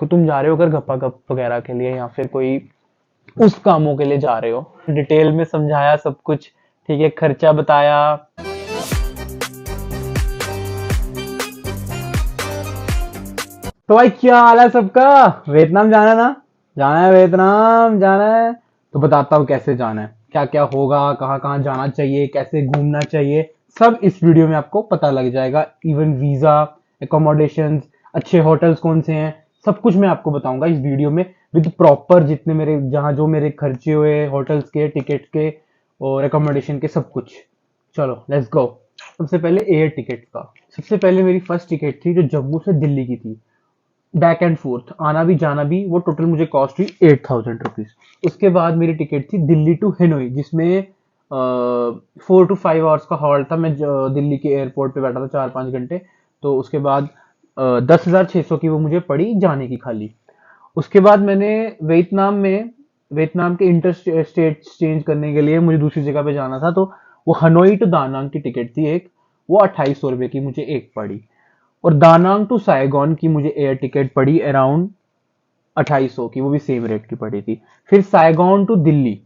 तो तुम जा रहे हो अगर गप्पा गप वगैरह के लिए या फिर कोई उस कामों के लिए जा रहे हो, डिटेल में समझाया सब कुछ, ठीक है, खर्चा बताया। तो भाई क्या हाल है सबका? वियतनाम जाना है ना? जाना है, वियतनाम जाना है। तो बताता हूँ कैसे जाना है, क्या क्या होगा, कहाँ कहाँ जाना चाहिए, कैसे घूमना चाहिए, सब इस वीडियो में आपको पता लग जाएगा। इवन वीजा, एकोमोडेशन, अच्छे होटल्स कौन से हैं, सब कुछ मैं आपको बताऊंगा इस वीडियो में, विद प्रॉपर जितने मेरे जहाँ जो मेरे खर्चे हुए, होटल्स के, टिकट के और एकोमोडेशन के, सब कुछ। चलो लेट्स गो। सबसे पहले एयर टिकट का। सबसे पहले मेरी फर्स्ट टिकट थी जो जम्मू से दिल्ली की थी, बैक एंड फोर्थ, आना भी जाना भी, वो टोटल मुझे कॉस्ट हुई 8,000 रुपीज। उसके बाद मेरी टिकट थी दिल्ली टू हिनोई, जिसमें 4 to 5 आवर्स का हॉल्ट था। मैं दिल्ली के एयरपोर्ट पे बैठा था 4-5 घंटे। तो उसके बाद 10,600 की वो मुझे पड़ी जाने की खाली। उसके बाद मैंने वियतनाम में, वियतनाम के इंटर स्टेट चेंज करने के लिए मुझे दूसरी जगह पे जाना था, तो वो हनोई टू दानांग की टिकट थी एक, वो 2800 रुपये की मुझे एक पड़ी। और दानांग टू साइगॉन की मुझे एयर टिकट पड़ी अराउंड 2800 की, वो भी सेम रेट की पड़ी थी। फिर साइगॉन टू दिल्ली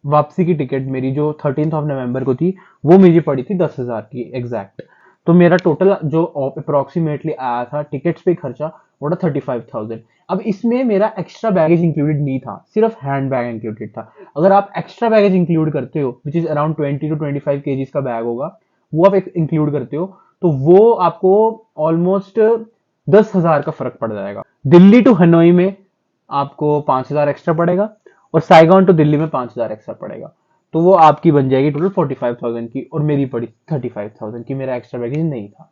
वापसी की टिकट मेरी जो 13 नवंबर को थी, वो मेरी पड़ी थी 10,000 की एग्जैक्ट। तो मेरा टोटल जो अप्रोक्सीमेटली आया था टिकट्स पे खर्चा, वो था 35,000। अब इसमें मेरा एक्स्ट्रा बैगेज इंक्लूडेड नहीं था, सिर्फ हैंड बैग इंक्लूडेड था। अगर आप एक्स्ट्रा बैगेज इंक्लूड करते हो, which is around 20 to 25 kgs का बैग होगा, वो आप इंक्लूड करते हो, तो वो आपको ऑलमोस्ट 10,000 का फर्क पड़ जाएगा। दिल्ली टू हनोई में आपको 5,000 एक्स्ट्रा पड़ेगा, और साइगॉन टू दिल्ली में 5,000 एक्स्ट्रा पड़ेगा। तो वो आपकी बन जाएगी टोटल 45,000 की, और मेरी पड़ी 35,000 की, मेरा एक्स्ट्रा बैगेज नहीं था।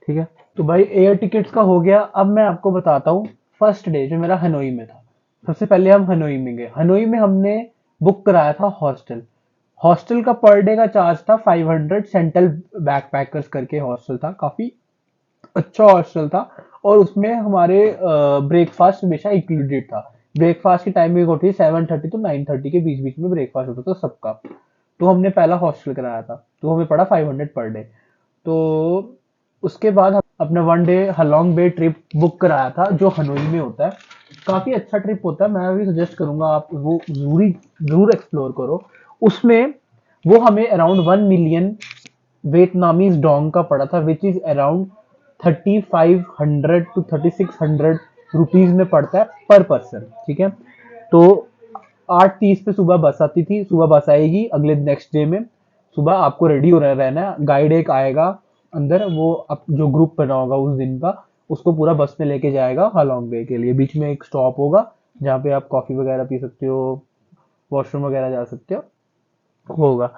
ठीक है। तो भाई एयर टिकट्स का हो गया। अब मैं आपको बताता हूँ फर्स्ट डे जो मेरा हनोई में था। सबसे पहले हम हनोई में गए। हनोई में हमने बुक कराया था हॉस्टल। हॉस्टल का पर डे का चार्ज था 500। सेंट्रल बैकपैकर्स करके हॉस्टल था, काफी अच्छा हॉस्टल था। और उसमें हमारे ब्रेकफास्ट हमेशा इंक्लूडेड था। ब्रेकफास्ट की टाइमिंग होती है 7:30 to 9:30 के बीच बीच में ब्रेकफास्ट होता था सबका। तो हमने पहला हॉस्टल कराया था, तो हमें पड़ा 500 पर डे। तो उसके बाद हम अपना 1 डे हलॉन्ग बे ट्रिप बुक कराया था, जो हनोई में होता है। काफी अच्छा ट्रिप होता है, मैं भी सजेस्ट करूंगा आप वो जरूर एक्सप्लोर करो। उसमें वो हमें अराउंड 1 मिलियन वियतनामीज डोंग का पड़ा था, which is around 3,500 to 3,600 rupees में पड़ता है पर पर्सन। ठीक है। तो 8:30 पे सुबह बस आती थी, सुबह बस आएगी अगले नेक्स्ट डे में। सुबह आपको रेडी हो रहना है, गाइड एक आएगा अंदर, वो जो ग्रुप बना होगा उस दिन का, उसको पूरा बस में लेके जाएगा हालोंग बे के लिए। बीच में एक स्टॉप होगा जहाँ पे आप कॉफी वगैरह पी सकते हो, वॉशरूम वगैरह जा सकते हो, होगा।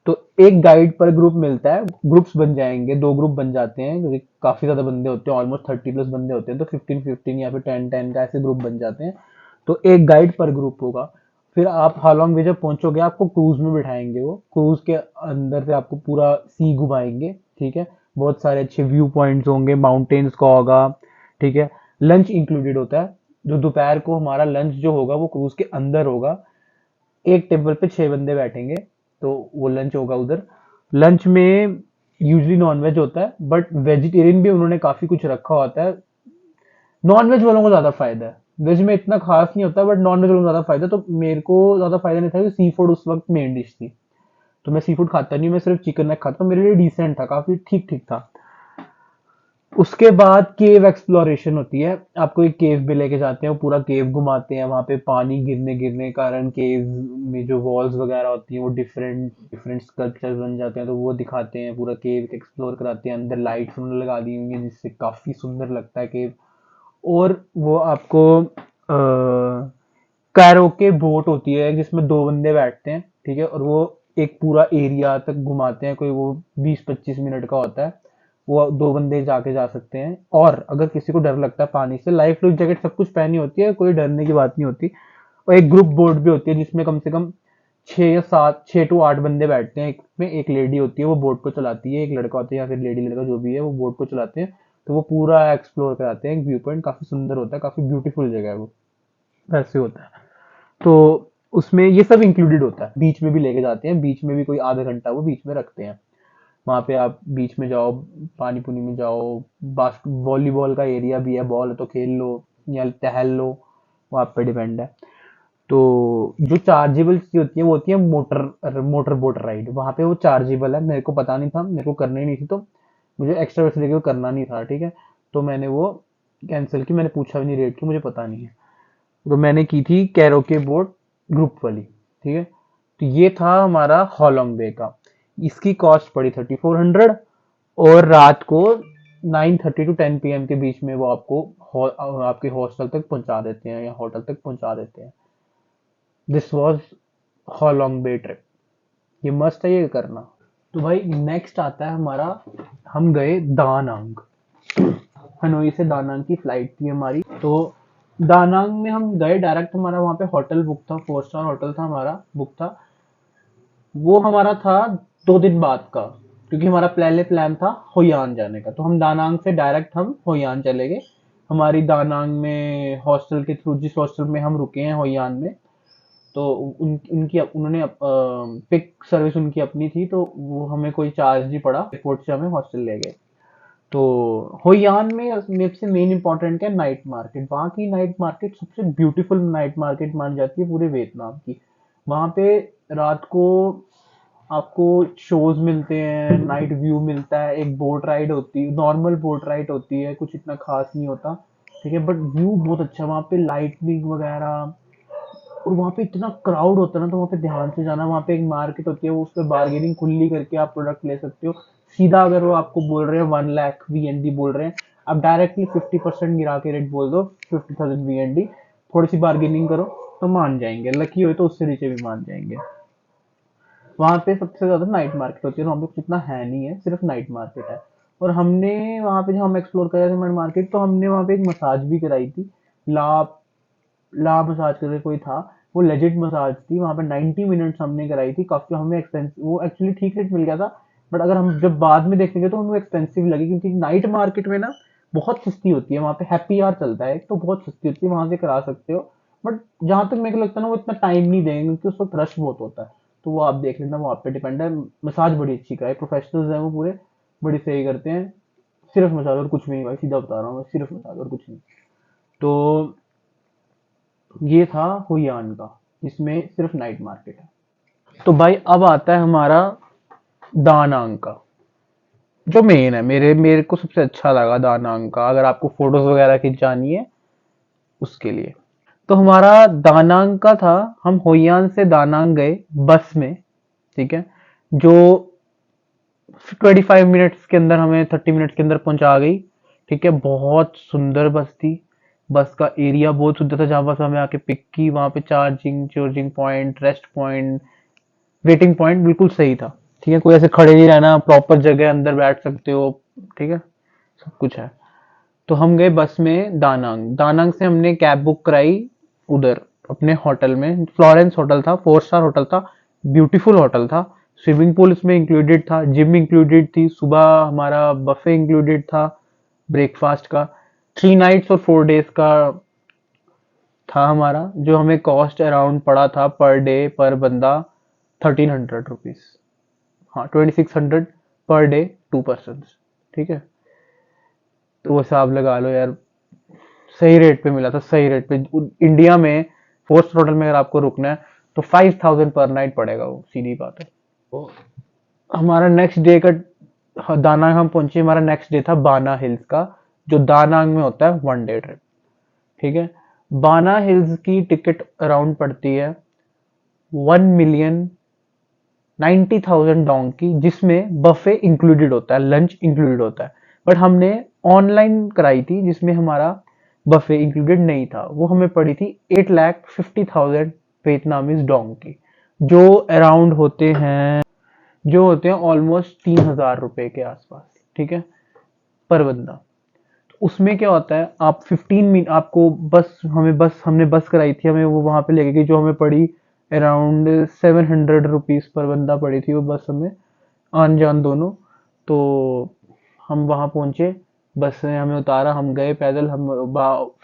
तो एक गाइड पर ग्रुप मिलता है, ग्रुप्स बन जाएंगे, 2 ग्रुप बन जाते हैं क्योंकि काफी ज्यादा बंदे होते हैं, ऑलमोस्ट 30+ बंदे होते हैं, तो 15-15 या फिर 10-10 का ऐसे ग्रुप बन जाते हैं। तो एक गाइड पर ग्रुप होगा। फिर आप हालोंग बे जब पहुंचोगे, आपको क्रूज में बिठाएंगे, वो क्रूज के अंदर से आपको पूरा सी घुमाएंगे। ठीक है। बहुत सारे अच्छे व्यू पॉइंट्स होंगे, माउंटेन्स का होगा। ठीक है। लंच इंक्लूडेड होता है, जो दोपहर को हमारा लंच जो होगा वो क्रूज के अंदर होगा। एक टेबल पे 6 बंदे बैठेंगे, तो वो लंच होगा उधर। लंच में यूजली नॉनवेज होता है, बट वेजिटेरियन भी उन्होंने काफी कुछ रखा होता है। नॉनवेज वालों को ज्यादा फायदा है, वेज में इतना खास नहीं होता, बट नॉनवेज वालों को ज्यादा फायदा। तो मेरे को ज्यादा फायदा नहीं था कि सी फूड उस वक्त मेन डिश थी, तो मैं सी फूड खाता नहीं, मैं सिर्फ चिकन नेक खाता हूँ। मेरे लिए डिसेंट था, काफी ठीक ठीक था। उसके बाद केव एक्सप्लोरेशन होती है, आपको एक केव में लेके जाते हैं, वो पूरा केव घुमाते हैं। वहां पे पानी गिरने गिरने के कारण केव में जो वॉल्स वगैरह होती हैं वो डिफरेंट डिफरेंट स्कल्पचर्स बन जाते हैं, तो वो दिखाते हैं, पूरा केव एक्सप्लोर कराते हैं। अंदर लाइट्स उन्होंने लगा दी हुई हैं जिससे काफी सुंदर लगता है केव। और वो आपको कैरोके बोट होती है जिसमें 2 बंदे बैठते हैं। ठीक है। और वो एक पूरा एरिया तक घुमाते हैं, कोई वो 20-25 मिनट का होता है, वो 2 बंदे जाके जा सकते हैं। और अगर किसी को डर लगता है पानी से, लाइफ जैकेट सब कुछ पहनी होती है, कोई डरने की बात नहीं होती। और एक ग्रुप बोट भी होती है जिसमें कम से कम 6 to 8 बंदे बैठते हैं, एक में एक लेडी होती है वो बोट को चलाती है, एक लड़का होता है या फिर लेडी लड़का जो भी है वो बोट को चलाते हैं। तो वो पूरा एक्सप्लोर कराते हैं, एक व्यू पॉइंट काफी सुंदर होता है, काफी ब्यूटीफुल जगह है वो, वैसे होता है। तो उसमें ये सब इंक्लूडेड होता है। बीच में भी लेके जाते हैं, बीच में भी कोई आधा घंटा वो बीच में रखते हैं। वहां पे आप बीच में जाओ, पानी पुनी में जाओ, बास्केट वॉलीबॉल का एरिया भी है, बॉल है तो खेल लो। या टहल लो, वो आप पे डिपेंड है। तो जो चार्जेबल चीज होती है वो होती है मोटर बोट राइड। वहां पे वो चार्जेबल है, मेरे को पता नहीं था, मेरे को करनी नहीं थी, तो मुझे एक्स्ट्रा पैसे देके वो करना नहीं था, ठीक है। तो मैंने वो कैंसिल की, मैंने पूछा भी नहीं रेट की, मुझे पता नहीं है। तो मैंने की थी कैरोके बोट ग्रुप वाली, ठीक है। तो ये था हमारा हॉलोंग बे का। इसकी कॉस्ट पड़ी 3400, और रात को 9:30 to 10 PM के बीच में वो आपको आपके हॉस्टल तक पहुंचा देते हैं या होटल तक पहुंचा देते हैं। This was Halong bay trip. ये मस्त है, ये करना। तो भाई नेक्स्ट आता है हमारा, हम गए दानांग। हनोई से दानांग की फ्लाइट थी हमारी। तो दानांग में हम गए डायरेक्ट, हमारा वहाँ पे होटल बुक था, 4 स्टार होटल था हमारा, बुक था। वो हमारा था 2 दिन बाद का, क्योंकि हमारा पहले प्लान था होयान जाने का। तो हम दानांग से डायरेक्ट हम होयान चले गए। हमारी दानांग में हॉस्टल के थ्रू, जिस हॉस्टल में हम रुके हैं होयान में, तो उनकी उन्होंने पिक सर्विस उनकी अपनी थी, तो वो हमें कोई चार्ज नहीं पड़ा, एयरपोर्ट से हमें हॉस्टल ले गए। तो होयान में मेरे से मेन इंपॉर्टेंट है नाइट मार्केट। वहाँ की नाइट मार्केट सबसे ब्यूटीफुल नाइट मार्केट मानी जाती है पूरे वियतनाम की। वहाँ पे रात को आपको शोज मिलते हैं, नाइट व्यू मिलता है, एक बोट राइड होती है, नॉर्मल बोट राइड होती है, कुछ इतना खास नहीं होता, ठीक है, बट व्यू बहुत अच्छा है। वहाँ पे लाइटनिंग वगैरह, और वहाँ पे इतना क्राउड होता है ना, तो वहाँ पे ध्यान से जाना। वहाँ पे एक मार्केट होती है, वो उस पर बार्गेनिंग खुली करके आप प्रोडक्ट ले सकते हो। सीधा अगर वो आपको बोल रहे हैं 1 लाख VND बोल रहे हैं, आप डायरेक्टली 50% गिरा के रेट बोल दो, 50,000 VND। थोड़ी सी बार्गेनिंग करो तो मान जाएंगे, लकी हो तो उससे नीचे भी मान जाएंगे। वहाँ पे सबसे ज्यादा नाइट मार्केट होती है, वहाँ पे कुछ इतना है नहीं है, सिर्फ नाइट मार्केट है। और हमने वहाँ पे जब हम एक्सप्लोर कर रहे थे नाइट मार्केट, तो हमने वहाँ पे एक मसाज भी कराई थी। ला ला मसाज करके कोई था, वो लेजिट मसाज थी। वहाँ पे 90 मिनट्स हमने कराई थी। काफी हमें एक्सपेंसिव, वो एक्चुअली ठीक रेट मिल गया था, बट अगर हम जब बाद में देखेंगे तो हमें एक्सपेंसिव लगी, क्योंकि नाइट मार्केट में ना बहुत सस्ती होती है। वहाँ पे हैप्पी आवर चलता है, तो बहुत सस्ती होती है, वहां से करा सकते हो। बट जहां तक मेरे को लगता है ना, वो इतना टाइम नहीं देंगे, क्योंकि उस वक्त रश बहुत होता है। तो वो आप देख लेना, वो आप पे डिपेंड है। मसाज बड़ी अच्छी कराई, प्रोफेशनल्स हैं वो पूरे, बड़ी सही करते हैं। सिर्फ मसाज और कुछ भी नहीं भाई, सीधा बता रहा हूँ मैं, सिर्फ मसाज और कुछ नहीं। तो ये था हुयान का, जिसमें सिर्फ नाइट मार्केट है। तो भाई अब आता है हमारा दानांग का, जो मेन है। मेरे मेरे को सबसे अच्छा लगा दानांग का, अगर आपको फोटोज वगैरह खिंचानी है उसके लिए। तो हमारा दानांग का था, हम होयान से दानांग गए बस में, ठीक है, जो 25 मिनट्स के अंदर हमें, 30 मिनट्स के अंदर पहुंचा गई, ठीक है। बहुत सुंदर बस थी, बस का एरिया बहुत सुंदर था। जहां बस हमें आके पिक की, वहां पे charging charging point, rest point, waiting point बिल्कुल सही था, ठीक है। कोई ऐसे खड़े नहीं रहना, प्रॉपर जगह अंदर बैठ सकते हो, ठीक है, सब कुछ है। तो हम गए बस में दानांग। दानांग से हमने कैब बुक कराई उधर अपने होटल में, फ्लोरेंस होटल था, 4 स्टार होटल था, ब्यूटीफुल होटल था। स्विमिंग पूल इसमें इंक्लूडेड था, जिम इंक्लूडेड थी, सुबह हमारा बफे इंक्लूडेड था ब्रेकफास्ट का। 3 नाइट्स और 4 डेज का था हमारा, जो हमें कॉस्ट अराउंड पड़ा था पर डे पर बंदा 1300 रुपीज। हाँ, 2600 पर डे, 2 पर्सन, ठीक है। तो वो हिसाब लगा लो यार, सही रेट पे मिला था, सही रेट पे। इंडिया में 4 स्टार होटल में अगर आपको रुकना है तो 5000 पर नाइट पड़ेगा, वो सीधी बात है। तो हमारा नेक्स्ट डे का, हाँ, दानांग हम पहुंचे, हमारा नेक्स्ट डे था बाना हिल्स का, जो दानांग में होता है 1 डे ट्रिप, ठीक है। बाना हिल्स की टिकट अराउंड पड़ती है 1,90,000 डोंग की, जिसमें बफे इंक्लूडेड होता है, लंच इंक्लूडेड होता है। बट हमने ऑनलाइन कराई थी, जिसमें हमारा बफे इंक्लूडेड नहीं था। वो हमें पड़ी थी 8,50,000 वियतनामीज डोंग की, जो अराउंड होते हैं, जो होते हैं ऑलमोस्ट 3,000 रुपए के आसपास, ठीक है, पर बंदा। तो उसमें क्या होता है, आप 15 मिनट आपको बस, हमने बस कराई थी, हमें वो वहां पे लेके गई, जो हमें पड़ी अराउंड 700 रुपीज पर बंदा पड़ी थी वो बस हमें, आन जान दोनों। तो हम वहां पहुंचे, बस ने हमें उतारा, हम गए पैदल,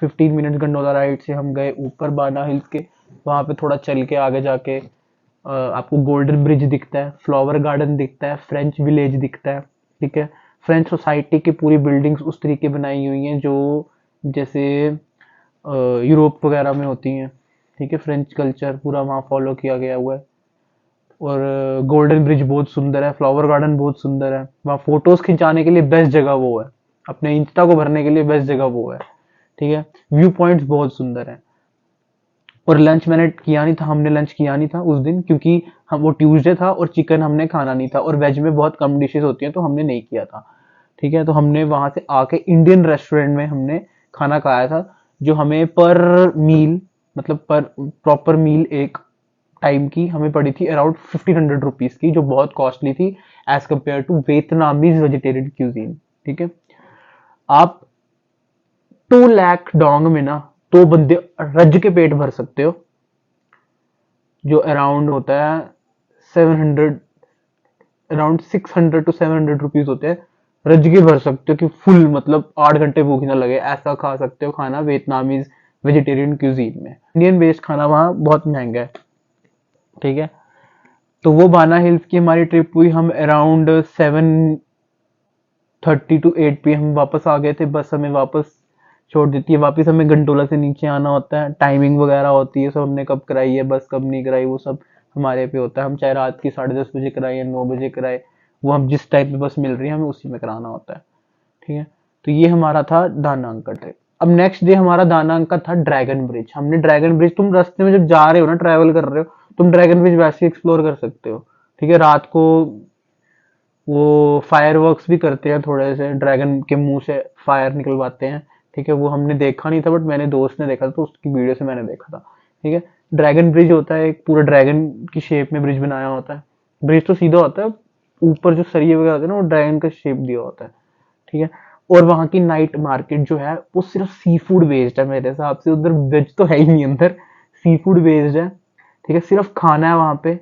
15 मिनट गंडोला राइड से हम गए ऊपर बाना हिल्स के। वहां पे थोड़ा चल के आगे जाके आपको गोल्डन ब्रिज दिखता है, फ्लावर गार्डन दिखता है, फ्रेंच विलेज दिखता है, ठीक है। फ्रेंच सोसाइटी की पूरी बिल्डिंग्स उस तरीके बनाई हुई हैं, जो जैसे यूरोप वगैरह में होती हैं। ठीक है, फ्रेंच कल्चर पूरा वहाँ फॉलो किया गया हुआ है। और गोल्डन ब्रिज बहुत सुंदर है, फ्लावर गार्डन बहुत सुंदर है, वहाँ फोटोज खिंचाने के लिए बेस्ट जगह वो है, अपने इंस्टा को भरने के लिए बेस्ट जगह वो है। ठीक है, व्यू पॉइंट्स बहुत सुंदर है। और लंच मैंने किया नहीं था, हमने लंच किया नहीं था उस दिन, क्योंकि हम वो ट्यूसडे था और चिकन हमने खाना नहीं था, और वेज में बहुत कम डिशेस होती हैं तो हमने नहीं किया था। ठीक है, तो हमने वहां से आके इंडियन रेस्टोरेंट में हमने खाना खाया था, जो हमें पर मील, मतलब पर प्रॉपर मील एक टाइम की हमें पड़ी थी अराउंड 1500 रुपीज की, जो बहुत कॉस्टली थी as compare to Vietnamese vegetarian cuisine. ठीक है, आप 2 लाख डोंग में ना 2 बंदे रज के पेट भर सकते हो, जो अराउंड होता है 700, अराउंड 600 to 700 रुपीज होते हैं। रज के भर सकते हो कि फुल, मतलब 8 घंटे भूख ना लगे, ऐसा खा सकते हो खाना वियतनामीज वेजिटेरियन क्यूजीन में। इंडियन बेस्ड खाना वहाँ बहुत महंगा है। ठीक है, तो वो बाना हिल्स की हमारी ट्रिप हुई, हम अराउंड 7:30 to 8 PM वापस आ गए थे, बस हमें वापस छोड़ देती है। वापस हमें गंटोला से नीचे आना होता है, टाइमिंग वगैरह होती है, सब हमने कब कराई है, बस कब नहीं कराई, वो सब हमारे पे होता है। हम चाहे रात की 10:30 बजे कराए या 9 बजे कराए, वो हम जिस टाइम पे बस मिल रही है हमें उसी में कराना होता है। ठीक है, तो ये हमारा था दानांग का ट्रिप। अब नेक्स्ट डे हमारा दानांग का था ड्रैगन ब्रिज। हमने ड्रैगन ब्रिज, तुम रास्ते में जब जा रहे हो ना, ट्रैवल कर रहे हो, तुम ड्रैगन ब्रिज वैसे एक्सप्लोर कर सकते हो। ठीक है, रात को वो फायरवर्क्स भी करते हैं, थोड़े से ड्रैगन के मुंह से फायर निकलवाते हैं। ठीक है, वो हमने देखा नहीं था, बट मैंने दोस्त ने देखा था तो उसकी वीडियो से मैंने देखा था। ठीक है, ड्रैगन ब्रिज होता है, एक पूरा ड्रैगन की शेप में ब्रिज बनाया होता है। ब्रिज तो सीधा होता है, ऊपर जो सरिये वगैरह होते हैं ना, वो ड्रैगन का शेप दिया होता है। ठीक है, और वहाँ की नाइट मार्केट जो है वो सिर्फ सी फूड बेस्ड है मेरे हिसाब से, उधर वेज तो है ही नहीं, अंदर सी फूड बेस्ड है। ठीक है, सिर्फ खाना है वहाँ पे,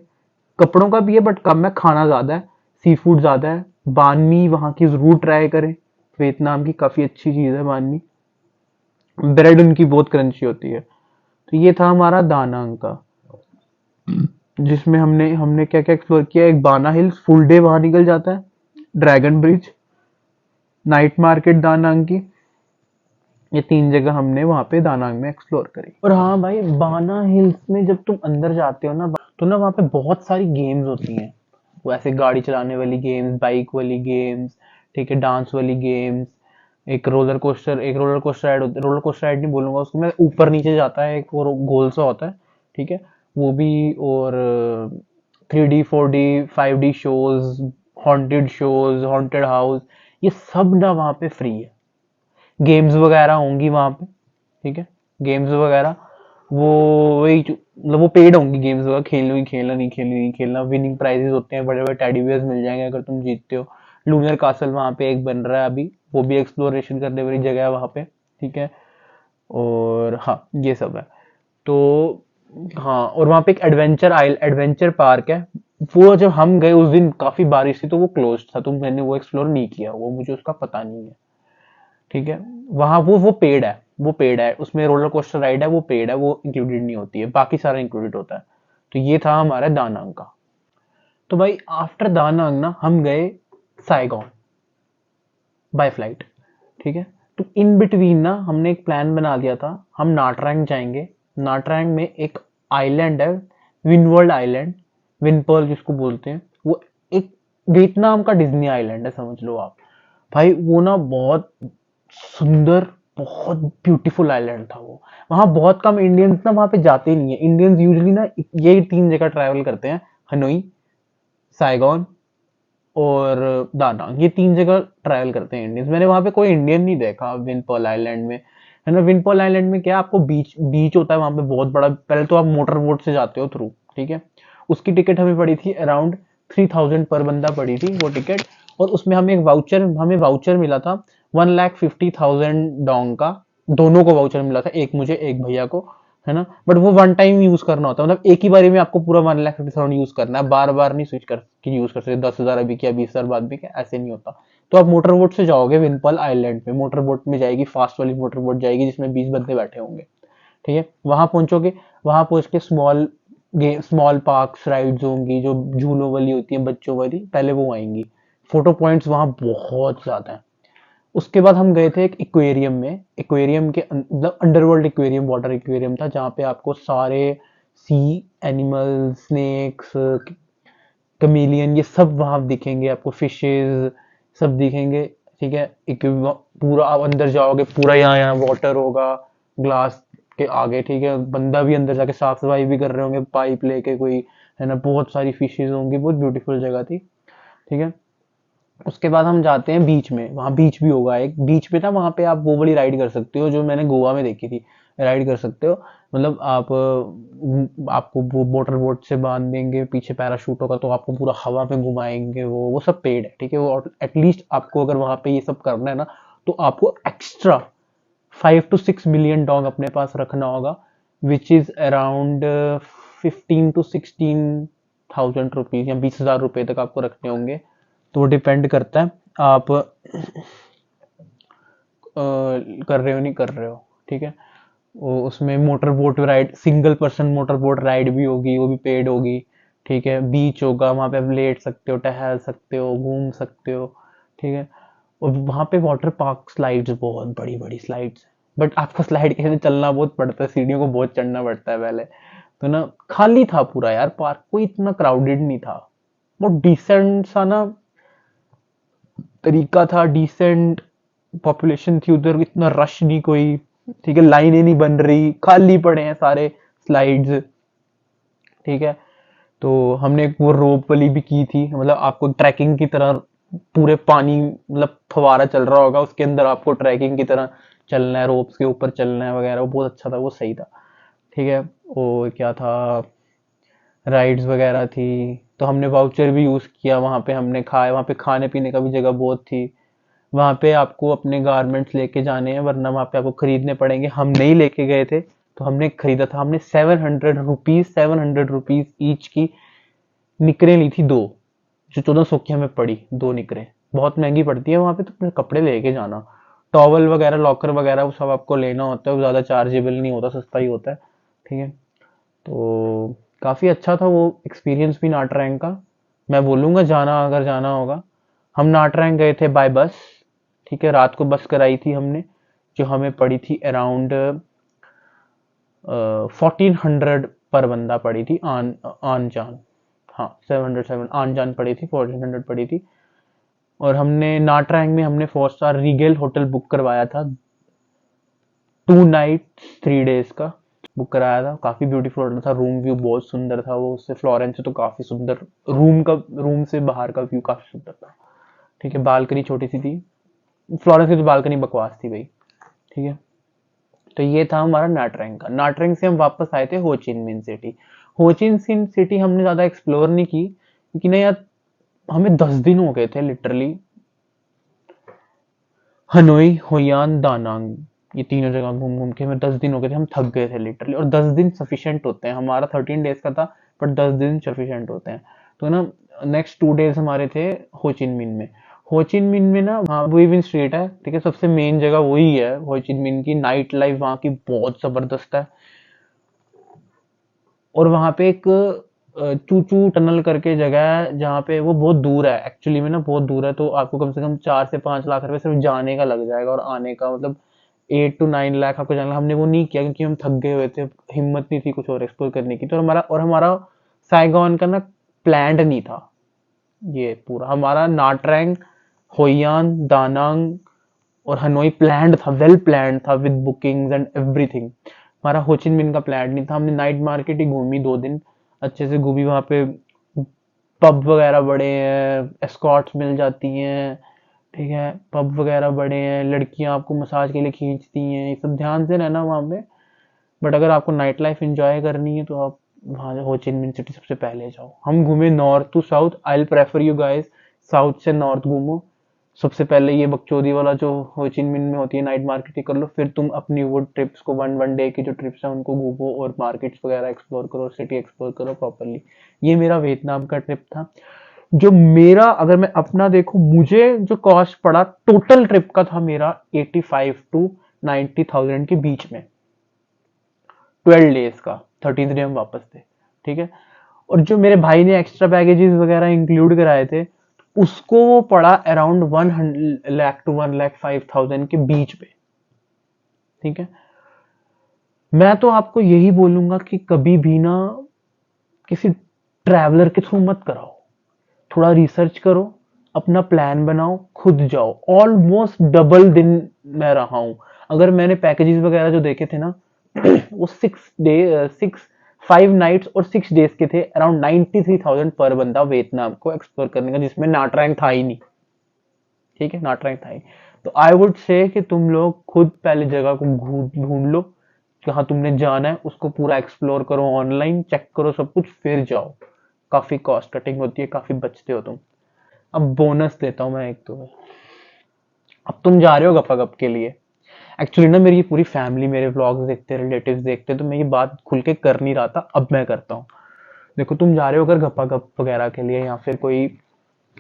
कपड़ों का भी है बट कम है, खाना ज्यादा है, सी फूड ज्यादा है। बान मी वहाँ की जरूर ट्राई करें, वियतनाम की काफी अच्छी चीज है बान मी। ब्रेड उनकी बहुत क्रंची होती है। तो ये था हमारा दानांग का, जिसमें हमने हमने क्या क्या एक्सप्लोर किया। एक बाना हिल्स फुल डे वहां निकल जाता है, ड्रैगन ब्रिज, नाइट मार्केट दानांग की, ये 3 जगह हमने वहां पे दानांग में एक्सप्लोर करी। और हाँ भाई, बाना हिल्स में जब तुम अंदर जाते हो ना, तो ना वहाँ पे बहुत सारी गेम्स होती हैं, वैसे गाड़ी चलाने वाली गेम्स, बाइक वाली गेम्स, ठीक है, डांस वाली गेम्स, एक रोलर कोस्टर राइड होती है, रोलर कोस्टर राइड नहीं बोलूंगा उसको मैं, ऊपर नीचे जाता है एक, और गोल सा होता है। ठीक है, वो भी, और 3D 4D 5D shows, haunted house, ये सब ना वहाँ पे फ्री है। गेम्स वगैरह होंगी वहां पे। ठीक है, गेम्स वगैरह वो वही मतलब वो पेड होंगी गेम्स वगैरह, खेलना ही खेलना, नहीं खेलना नहीं खेलना। विनिंग प्राइजेस होते हैं, बड़े बड़े टेडी बियर्स मिल जाएंगे अगर तुम जीतते हो। लूनर कासल वहां पे एक बन रहा है अभी, वो भी एक्सप्लोरेशन करने वाली जगह है वहां पे। ठीक है, और हाँ ये सब है। तो हाँ, और वहां पे एक एडवेंचर पार्क है, वो जब हम गए उस दिन काफी बारिश थी तो वो क्लोज था, तो मैंने वो एक्सप्लोर नहीं किया, वो मुझे उसका पता नहीं है। ठीक है, वहां वो पेड है, वो पेड है, उसमें रोलर कोस्टर राइड है, वो पेड है, वो इंक्लूडेड नहीं होती है, बाकी सारा इंक्लूडेड होता है। तो ये था हमारा दानांग का। तो भाई आफ्टर दानांग ना हम गए साइगॉन बाय फ्लाइट। ठीक है, तो इन बिटवीन ना हमने एक प्लान बना दिया था, हम नाटरैंग जाएंगे। नाटरैंग में एक आइलैंड है, विनवर्ल्ड आइलैंड, विनपर्ल जिसको बोलते हैं, वो एक वियतनाम का डिज्नी आइलैंड है समझ लो आप। भाई वो ना बहुत सुंदर, बहुत ब्यूटीफुल आइलैंड था वो। वहां बहुत कम इंडियंस ना वहां पे जाते ही नहीं है, इंडियंस यूजली ना यही 3 जगह ट्रैवल करते हैं, हनोई, साइगॉन और दानांग, ये 3 जगह ट्रैवल करते हैं इंडियंस। मैंने वहां पे कोई इंडियन नहीं देखा विनपर्ल आइलैंड में, है ना। विनपर्ल आइलैंड में क्या है, आपको बीच बीच होता है वहां पे बहुत बड़ा, पहले तो आप मोटर बोट से जाते हो थ्रू। ठीक है, उसकी टिकट हमें पड़ी थी अराउंड 3000 पर बंदा पड़ी थी वो टिकट। और उसमें हमें वाउचर मिला था 1,50,000 डोंग का, दोनों को वाउचर मिला था, एक मुझे एक भैया को, है ना। बट वो वन टाइम यूज करना होता है, मतलब एक ही बारी में आपको पूरा 1,50,000 यूज करना है, बार बार नहीं स्विच कर यूज कर सकते, 10,000 अभी क्या 20,000 बाद भी क्या, ऐसे नहीं होता। तो आप मोटर बोट से जाओगे विनपर्ल आइलैंड पे, मोटर बोट में जाएगी, फास्ट वाली मोटर बोट जाएगी जिसमें 20 बंदे बैठे होंगे। ठीक है, वहां पहुंचोगे, वहां पहुंच के स्मॉल पार्क्स राइड्स होंगी, जो झूलों वाली होती है बच्चों वाली, पहले वो आएंगी। फोटो पॉइंट्स वहां बहुत ज्यादा है, उसके बाद हम गए थे एक एक्वेरियम में, एक्वेरियम के मतलब अंडरवर्ल्ड एक्वेरियम, वाटर एक्वेरियम था, जहाँ पे आपको सारे सी एनिमल, स्नेक्स, कमीलियन, ये सब वहां दिखेंगे आपको, फिशेज सब दिखेंगे। ठीक है, एक पूरा आप अंदर जाओगे, पूरा यहाँ वाटर होगा ग्लास के आगे। ठीक है, बंदा भी अंदर जाके साफ सफाई भी कर रहे होंगे पाइप लेके कोई, है ना, बहुत सारी फिशेज होंगी, बहुत ब्यूटीफुल जगह थी। ठीक है, उसके बाद हम जाते हैं बीच में, वहाँ बीच भी होगा एक, बीच पे ना वहाँ पे आप वो वाली राइड कर सकते हो जो मैंने गोवा में देखी थी, राइड कर सकते हो। मतलब आप आपको वो मोटर बोट से बांध देंगे, पीछे पैराशूट होगा तो आपको पूरा हवा में घुमाएंगे, वो सब पेड है। ठीक है, वो एटलीस्ट आपको अगर वहाँ पे ये सब करना है ना, तो आपको एक्स्ट्रा 5 to 6 मिलियन डॉग अपने पास रखना होगा, which is around 15 to 16,000 rupees या 20,000 रुपए तक आपको रखने होंगे। तो वो डिपेंड करता है आप कर रहे हो नहीं कर रहे हो। ठीक है, उसमें motor boat ride, single person motor boat ride भी होगी, वो भी पेड होगी। ठीक है, बीच होगा, वहां पे आप लेट सकते हो, टहल सकते हो, घूम सकते हो। ठीक है, और वहां पे वाटर पार्क स्लाइड्स, बहुत बड़ी बड़ी स्लाइड्स, बट आपको स्लाइड के लिए चलना बहुत पड़ता है, सीढ़ियों को बहुत चढ़ना पड़ता है पहले। तो ना खाली था पूरा यार पार्क, कोई इतना क्राउडेड नहीं था, बहुत डिसेंट सा ना तरीका था, डिसेंट पॉपुलेशन थी उधर, इतना रश नहीं कोई। ठीक है, लाइनें नहीं बन रही, खाली पड़े हैं सारे स्लाइड्स। ठीक है, तो हमने एक वो रोप वाली भी की थी, मतलब आपको ट्रैकिंग की तरह पूरे पानी, मतलब फवारा चल रहा होगा उसके अंदर, आपको ट्रैकिंग की तरह चलना है, रोप्स के ऊपर चलना है वगैरह, वो बहुत अच्छा था, वो सही था। ठीक है, वो क्या था, राइड्स वगैरह थी। तो हमने वाउचर भी यूज किया, वहां पे हमने खाया, वहां पे खाने पीने का भी जगह बहुत थी। वहां पे आपको अपने गारमेंट्स लेके जाने हैं, वरना वहां पे आपको खरीदने पड़ेंगे, हम नहीं लेके गए थे तो हमने खरीदा था, हमने 700 रुपीज, 700 रुपीज ईच की निकरें ली थी, दो, जो 1400 की हमें पड़ी, दो निकरें। बहुत महंगी पड़ती है वहां पे, तो अपने कपड़े लेके जाना, टॉवल वगैरह, लॉकर वगैरह, वो सब आपको लेना होता है, वो ज्यादा चार्जेबल नहीं होता, सस्ता ही होता है। ठीक है, तो काफी अच्छा था वो एक्सपीरियंस भी नाटरैंक का, मैं बोलूंगा जाना अगर जाना होगा। हम नाटरैंक गए थे बाय बस। ठीक है, रात को बस कराई थी हमने, जो हमें पड़ी थी अराउंड 1400 पर बंदा पड़ी थी, आन आन जान। हाँ, 707 आन जान पड़ी थी, 1400 पड़ी थी। और हमने नाटरैंक में हमने 4 स्टार रीगेल होटल बुक करवाया था, 2 नाइट 3 डेज का बुक कराया था, काफी ब्यूटीफुल होटल था, रूम व्यू बहुत सुंदर था, वो उससे फ्लोरेंस से तो काफी सुंदर, रूम से बाहर का व्यू काफी सुंदर था। ठीक है, बालकनी छोटी सी थी, फ्लोरेंस की तो बालकनी बकवास थी भाई। ठीक है, तो ये था हमारा नाटरैंक का। नाटरैंक से हम वापस आए थे होचिन मिन सिटी। होचिन मिन सिटी हमने ज्यादा एक्सप्लोर नहीं की, क्योंकि ना यार हमें 10 दिन हो गए थे लिटरली, हनोई, होयान, दानांग, ये तीनों जगह घूम घूम के हमें 10 दिन हो गए थे, हम थक गए थे लिटरली, और 10 दिन सफिशिएंट होते हैं, हमारा 13 डेज का था, पर 10 दिन सफिशिएंट होते हैं। तो ना नेक्स्ट 2 डेज हमारे थे होचिन मिन में। होचिन मिन में ना, हाँ, बुइविन स्ट्रीट है, ठीक है, सबसे मेन जगह वही है होचिन मिन की, नाइट लाइफ वहाँ की बहुत जबरदस्त है। और वहां पे एक चूचू टनल करके जगह है, जहाँ पे वो बहुत दूर है, एक्चुअली में ना बहुत दूर है, तो आपको कम से कम 4 से 5 लाख रुपए सिर्फ जाने का लग जाएगा, और आने का मतलब 8 to 9 लाख आपको जाना। हमने वो नहीं किया क्योंकि हम थक गए हुए थे, हिम्मत नहीं थी कुछ और एक्सप्लोर करने की, तो हमारा साइगॉन का ना प्लान नहीं था। ये पूरा हमारा नाटरैंग, होयान, दानांग और हनोई प्लान्ड था, वेल प्लान्ड था, विद बुकिंग्स एंड एवरीथिंग। हमारा होचिन मिन का प्लान नहीं था। हमने नाइट मार्केट ही घूमी, 2 दिन अच्छे से घूमी, वहां पे पब वगैरह बड़े हैं, एस्कॉर्ट्स मिल जाती हैं। ठीक है, पब वगैरह बड़े हैं, लड़कियां आपको मसाज के लिए खींचती हैं, ये सब ध्यान से रहना वहां पे। बट अगर आपको नाइट लाइफ एंजॉय करनी है तो आप वहां होचिन मिन सिटी सबसे पहले जाओ। हम घूमे north to south, I will prefer you guys south से नॉर्थ घूमो। सबसे पहले ये बकचोदी वाला जो होचिन मिन में होती है नाइट मार्केट ही कर लो, फिर तुम अपनी वो ट्रिप्स को, वन वन डे की जो ट्रिप्स है उनको घूमो, और मार्केट्स वगैरह एक्सप्लोर करो, सिटी एक्सप्लोर करो प्रॉपरली। ये मेरा वियतनाम का ट्रिप था। जो मेरा, अगर मैं अपना देखूं, मुझे जो कॉस्ट पड़ा टोटल ट्रिप का था मेरा 85 to 90 थाउजेंड के बीच में, 12 डेज का, 13th डे हम वापस थे। ठीक है, और जो मेरे भाई ने एक्स्ट्रा बैगेजेस वगैरह इंक्लूड कराए थे, उसको वो पड़ा अराउंड 1 लाख टू 1,05,000 के बीच पे। ठीक है, मैं तो आपको यही बोलूंगा कि कभी भी ना किसी ट्रैवलर के थ्रू मत कराओ। थोड़ा रिसर्च करो, अपना प्लान बनाओ, खुद जाओ। ऑलमोस्ट डबल दिन मैं रहा हूं। अगर मैंने पैकेजेस वगैरह जो देखे थे ना वो 5 नाइट्स और 6 डेज के थे, अराउंड 93,000 पर बंदा वियतनाम को एक्सप्लोर करने का, जिसमें नाट्रैंग था ही नहीं। ठीक है, नाट्रैंग था ही। तो आई वुड से कि तुम लोग खुद पहले जगह को ढूंढ लो, जहां तुमने जाना है उसको पूरा एक्सप्लोर करो, ऑनलाइन चेक करो सब कुछ, फिर जाओ। काफी कॉस्ट कटिंग होती है, काफी बचते हो तुम। अब बोनस देता हूँ मैं एक तो। अब तुम जा रहे हो गपागप के लिए। एक्चुअली ना मेरी पूरी फैमिली मेरे व्लॉग्स देखते, रिलेटिव्स देखते, तो मैं ये बात खुल के कर नहीं रहा था, अब मैं करता हूँ। देखो, तुम जा रहे हो अगर गपागप वगैरह के लिए या फिर कोई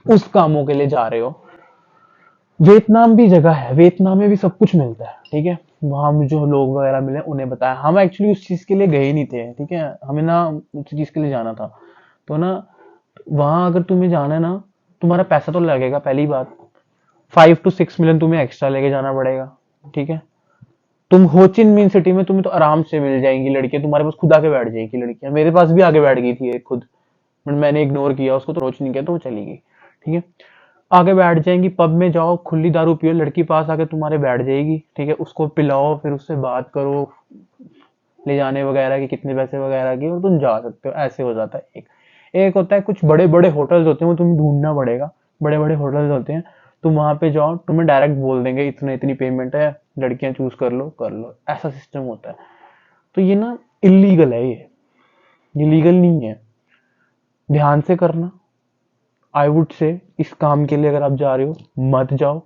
उस कामों के लिए जा रहे हो, वियतनाम भी जगह है, वियतनाम में भी सब कुछ मिलता है। ठीक है, वहां में जो लोग वगैरह मिले उन्हें बताया, हम एक्चुअली उस चीज के लिए गए ही नहीं थे। ठीक है, हमें ना उस चीज के लिए जाना था। तो ना वहां अगर तुम्हें जाना है ना, तुम्हारा पैसा तो लगेगा पहली बात। 5 to 6 मिलियन तुम्हें एक्स्ट्रा लेके जाना पड़ेगा। ठीक है, तुम हो चिन मिन सिटी में, तुम्हें तो आराम से मिल जाएंगी लड़कियां, तुम्हारे पास खुद आके बैठ जाएगी लड़कियां। मेरे पास भी आके बैठ गई थी एक खुद, बट मैंने इग्नोर किया उसको, तो रोच नहीं किया, तो वो चली गई। ठीक है, आगे बैठ जाएंगी। पब में जाओ, खुली दारू पियो, लड़की पास आके तुम्हारे बैठ जाएगी। ठीक है, उसको पिलाओ, फिर उससे बात करो ले जाने वगैरह की, कितने पैसे वगैरह की, और तुम जा सकते हो। ऐसे हो जाता है। एक एक होता है कुछ बड़े बड़े होटल्स होते हैं, वो तुम्हें ढूंढना पड़ेगा। बड़े बड़े होटल्स होते हैं, तुम वहां पे जाओ, तुम्हें डायरेक्ट बोल देंगे इतने इतनी पेमेंट है, लड़कियां चूज कर लो कर लो, ऐसा सिस्टम होता है। तो ये ना इलीगल है, ये लीगल नहीं है। ध्यान से करना। आई वुड से इस काम के लिए अगर आप जा रहे हो मत जाओ।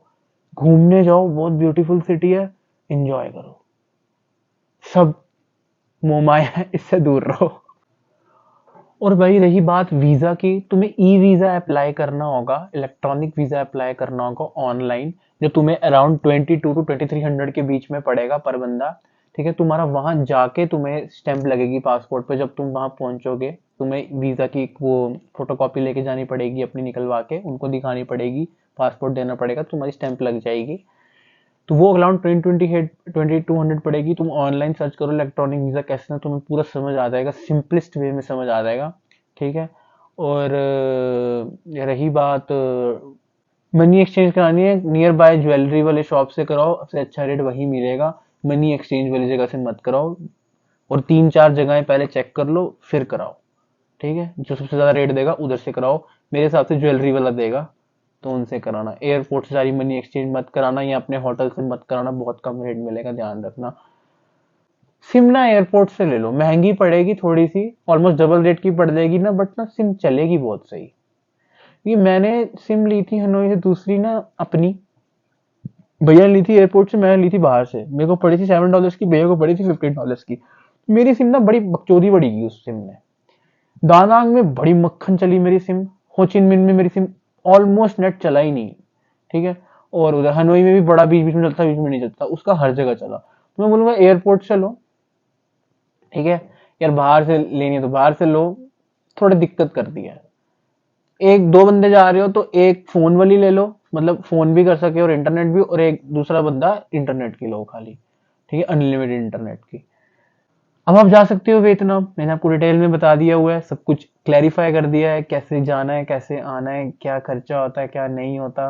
घूमने जाओ, बहुत ब्यूटीफुल सिटी है, एंजॉय करो। सब मोमाया है, इससे दूर रहो। और भाई रही बात वीजा की, तुम्हें ई वीजा अप्लाई करना होगा, इलेक्ट्रॉनिक वीजा अप्लाई करना होगा ऑनलाइन, जो तुम्हें अराउंड 22 to 2300 के बीच में पड़ेगा पर बंदा। ठीक है, तुम्हारा वहां जाके तुम्हें स्टैंप लगेगी पासपोर्ट पे। जब तुम वहां पहुंचोगे, तुम्हें वीजा की वो फोटोकॉपी लेके जानी पड़ेगी अपनी, निकलवा के उनको दिखानी पड़ेगी, पासपोर्ट देना पड़ेगा, तुम्हारी स्टैंप लग जाएगी। तो वो अराउंड 2200 पड़ेगी। तुम ऑनलाइन सर्च करो इलेक्ट्रॉनिक वीजा कैसे, ना तुम्हें पूरा समझ आ जाएगा, सिंपलेस्ट वे में समझ आ जाएगा। ठीक है, और रही बात मनी एक्सचेंज करानी है, नियर बाय ज्वेलरी वाले शॉप से कराओ, सबसे अच्छा रेट वही मिलेगा। मनी एक्सचेंज वाली जगह से मत कराओ, और 3-4 जगहें पहले चेक कर लो फिर कराओ। ठीक है, जो सबसे ज्यादा रेट देगा उधर से कराओ। मेरे हिसाब से ज्वेलरी वाला देगा, तो उनसे कराना। एयरपोर्ट से सारी मनी एक्सचेंज मत कराना, या अपने होटल से मत कराना, बहुत कम रेट मिलेगा, ध्यान रखना। सिम ना एयरपोर्ट से ले लो, महंगी पड़ेगी थोड़ी सी, ऑलमोस्ट डबल रेट की पड़ जाएगी ना, बट ना सिम चलेगी बहुत सही। ये मैंने सिम ली थी हनोई से, दूसरी ना अपनी, भैया ने ली थी एयरपोर्ट से, मैंने ली थी बाहर से। मेरे को पड़ी थी $7 की, भैया को पड़ी थी $15 की। मेरी सिम ना बड़ी बकचोदी बड़ी गई उस सिम में। दानांग में बड़ी मक्खन चली मेरी सिम, होचिन मिन में मेरी सिम ऑलमोस्ट नेट चला ही नहीं। ठीक है, और उधर हनोई में भी बड़ा बीच बीच में चलता, बीच में नहीं चलता, उसका हर जगह चला। तो मैं बोलूंगा एयरपोर्ट से लो। ठीक है, यार बाहर से लेनी है तो बाहर से लो, थोड़ी दिक्कत कर दी है। एक दो बंदे जा रहे हो तो एक फोन वाली ले लो, मतलब फोन भी कर सके और इंटरनेट भी, और एक दूसरा बंदा इंटरनेट की लो खाली। ठीक है, अनलिमिटेड इंटरनेट की। अब आप जा सकते हो वियतनाम, मैंने आपको डिटेल में बता दिया हुआ है, सब कुछ क्लैरिफाई कर दिया है, कैसे जाना है, कैसे आना है, क्या खर्चा होता है, क्या नहीं होता।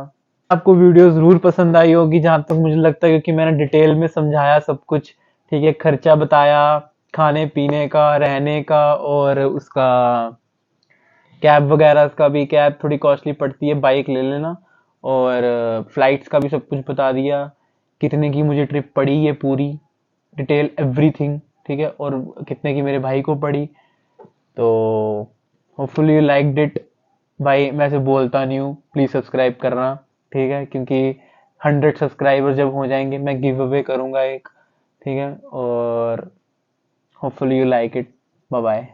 आपको वीडियो जरूर पसंद आई होगी, जहां तक मुझे लगता है, क्योंकि मैंने डिटेल में समझाया सब कुछ। ठीक है, खर्चा बताया, खाने पीने का, रहने का, और उसका कैब वगैरह का भी। कैब थोड़ी कॉस्टली पड़ती है, बाइक ले लेना। और फ्लाइट्स का भी सब कुछ बता दिया, कितने की मुझे ट्रिप पड़ी ये पूरी, डिटेल एवरीथिंग। ठीक है, और कितने की मेरे भाई को पड़ी। तो होपफुली यू लाइक्ड इट। भाई मैं ऐसे बोलता नहीं हूँ, प्लीज सब्सक्राइब करना। ठीक है, क्योंकि 100 सब्सक्राइबर जब हो जाएंगे मैं गिव अवे करूंगा एक। ठीक है, और hopefully you like it. Bye bye.